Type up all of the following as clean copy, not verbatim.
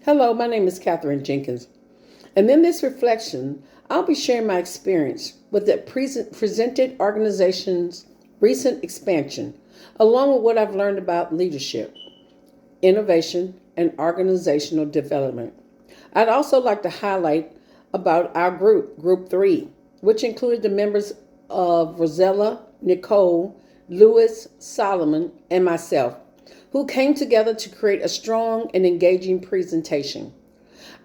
Hello, my name is Catherine Jenkins, and in this reflection, I'll be sharing my experience with the presented organization's recent expansion, along with what I've learned about leadership, innovation, and organizational development. I'd also like to highlight about our group, Group 3, which included the members of Rosella, Nicole, Lewis, Solomon, and myself, who came together to create a strong and engaging presentation.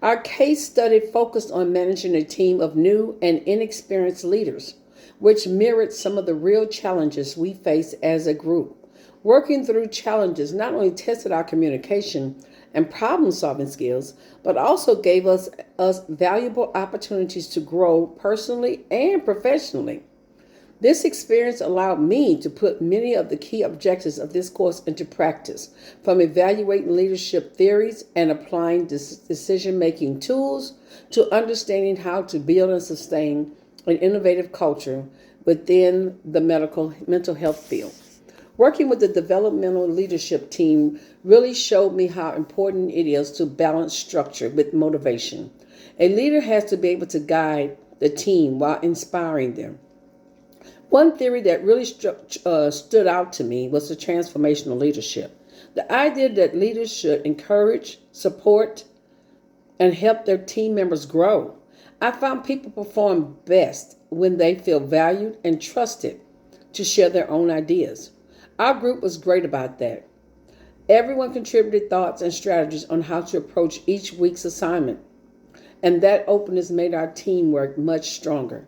Our case study focused on managing a team of new and inexperienced leaders, which mirrored some of the real challenges we face as a group. Working through challenges not only tested our communication and problem solving skills, but also gave us valuable opportunities to grow personally and professionally. This experience allowed me to put many of the key objectives of this course into practice, from evaluating leadership theories and applying decision making tools to understanding how to build and sustain an innovative culture within the mental health field. Working with the developmental leadership team really showed me how important it is to balance structure with motivation. A leader has to be able to guide the team while inspiring them. One theory that really stood out to me was the transformational leadership. The idea that leaders should encourage, support, and help their team members grow. I found people perform best when they feel valued and trusted to share their own ideas. Our group was great about that. Everyone contributed thoughts and strategies on how to approach each week's assignment, and that openness made our teamwork much stronger.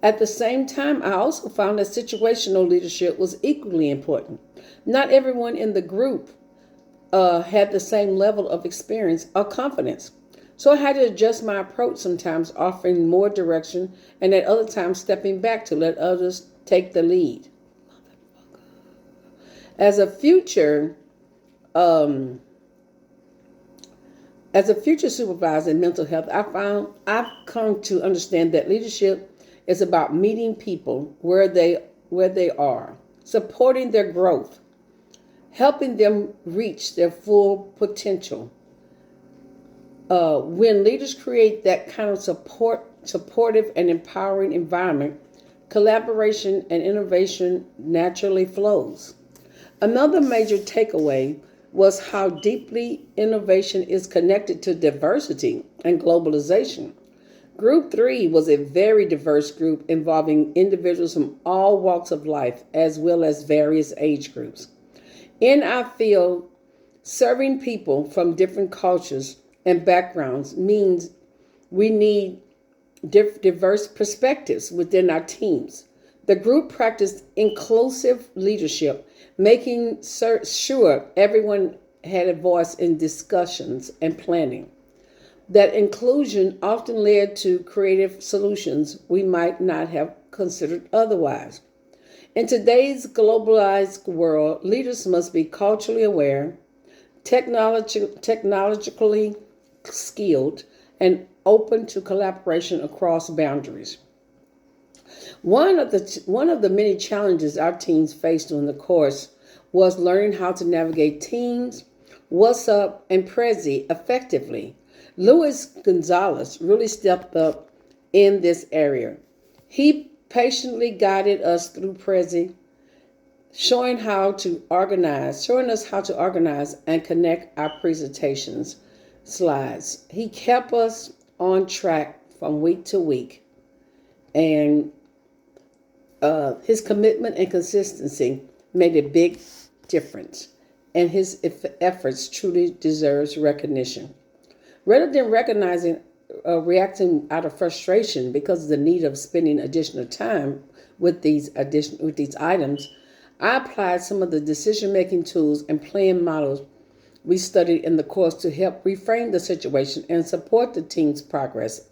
At the same time, I also found that situational leadership was equally important. Not everyone in the group had the same level of experience or confidence. So I had to adjust my approach, sometimes offering more direction and at other times stepping back to let others take the lead. As a future um, as a future supervisor in mental health, I've come to understand that leadership is about meeting people where they are, supporting their growth, helping them reach their full potential. When leaders create that kind of supportive and empowering environment, collaboration and innovation naturally flows. Another major takeaway was how deeply innovation is connected to diversity and globalization. Group 3 was a very diverse group involving individuals from all walks of life as well as various age groups. In our field, serving people from different cultures and backgrounds means we need diverse perspectives within our teams. The group practiced inclusive leadership, making sure everyone had a voice in discussions and planning. That inclusion often led to creative solutions we might not have considered otherwise. In today's globalized world, leaders must be culturally aware, technologically skilled, and open to collaboration across boundaries. One of the many challenges our teams faced during the course was learning how to navigate Teams, WhatsApp, and Prezi effectively. Luis Gonzalez really stepped up in this area. He patiently guided us through Prezi, showing us how to organize and connect our presentations slides. He kept us on track from week to week, and his commitment and consistency made a big difference, and his efforts truly deserves recognition. Rather than reacting out of frustration because of the need of spending additional time with these items, I applied some of the decision-making tools and plan models we studied in the course to help reframe the situation and support the team's progress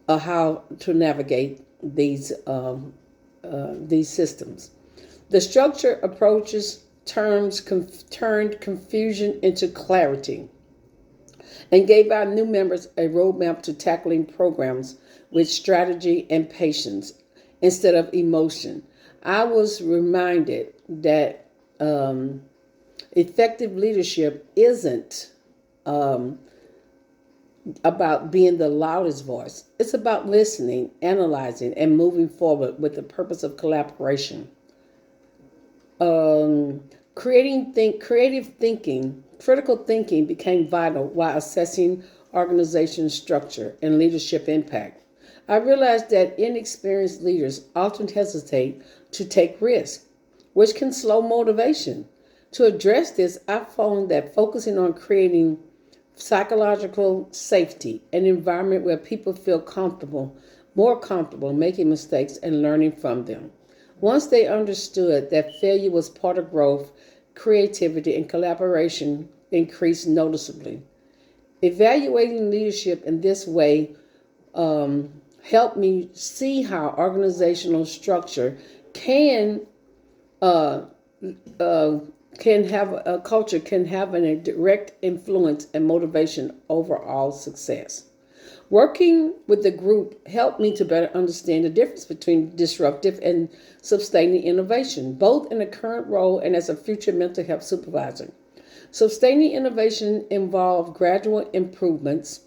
of how to navigate these systems. The structured approaches turned confusion into clarity and gave our new members a roadmap to tackling programs with strategy and patience instead of emotion. I was reminded that effective leadership isn't um, about being the loudest voice. It's about listening, analyzing, and moving forward with the purpose of collaboration. Creative thinking, critical thinking became vital while assessing organization structure and leadership impact. I realized that inexperienced leaders often hesitate to take risks, which can slow motivation. To address this, I found that focusing on creating psychological safety, an environment where people feel comfortable, more comfortable making mistakes and learning from them. Once they understood that failure was part of growth, creativity and collaboration increased noticeably. Evaluating leadership in this way helped me see how organizational structure can uh, uh, can have a culture can have a direct influence and motivation over all success. Working with the group helped me to better understand the difference between disruptive and sustaining innovation, both in the current role and as a future mental health supervisor. Sustaining innovation involved gradual improvements,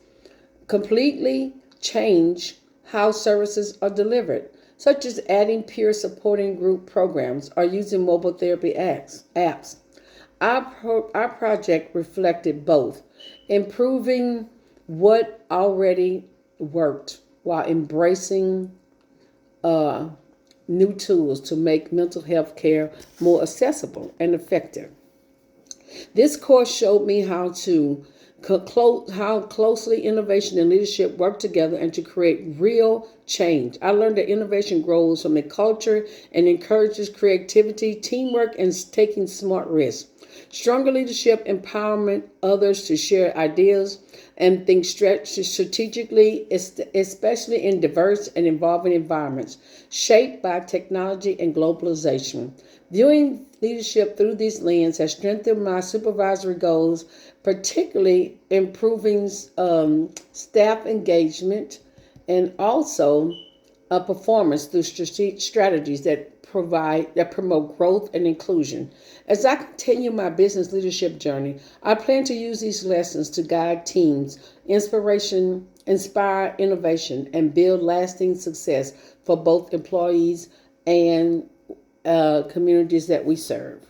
completely change how services are delivered, such as adding peer supporting group programs or using mobile therapy apps. Our project reflected both improving what already worked while embracing uh, new tools to make mental health care more accessible and effective. This course showed me how closely innovation and leadership work together and to create real change. I learned that innovation grows from a culture and encourages creativity, teamwork, and taking smart risks. Stronger leadership empowerment others to share ideas and think strategically, especially in diverse and evolving environments shaped by technology and globalization. Viewing leadership through these lens has strengthened my supervisory goals, particularly improving staff engagement and also performance through strategies that promote growth and inclusion. As I continue my business leadership journey, I plan to use these lessons to guide teams, inspire innovation, and build lasting success for both employees and communities that we serve.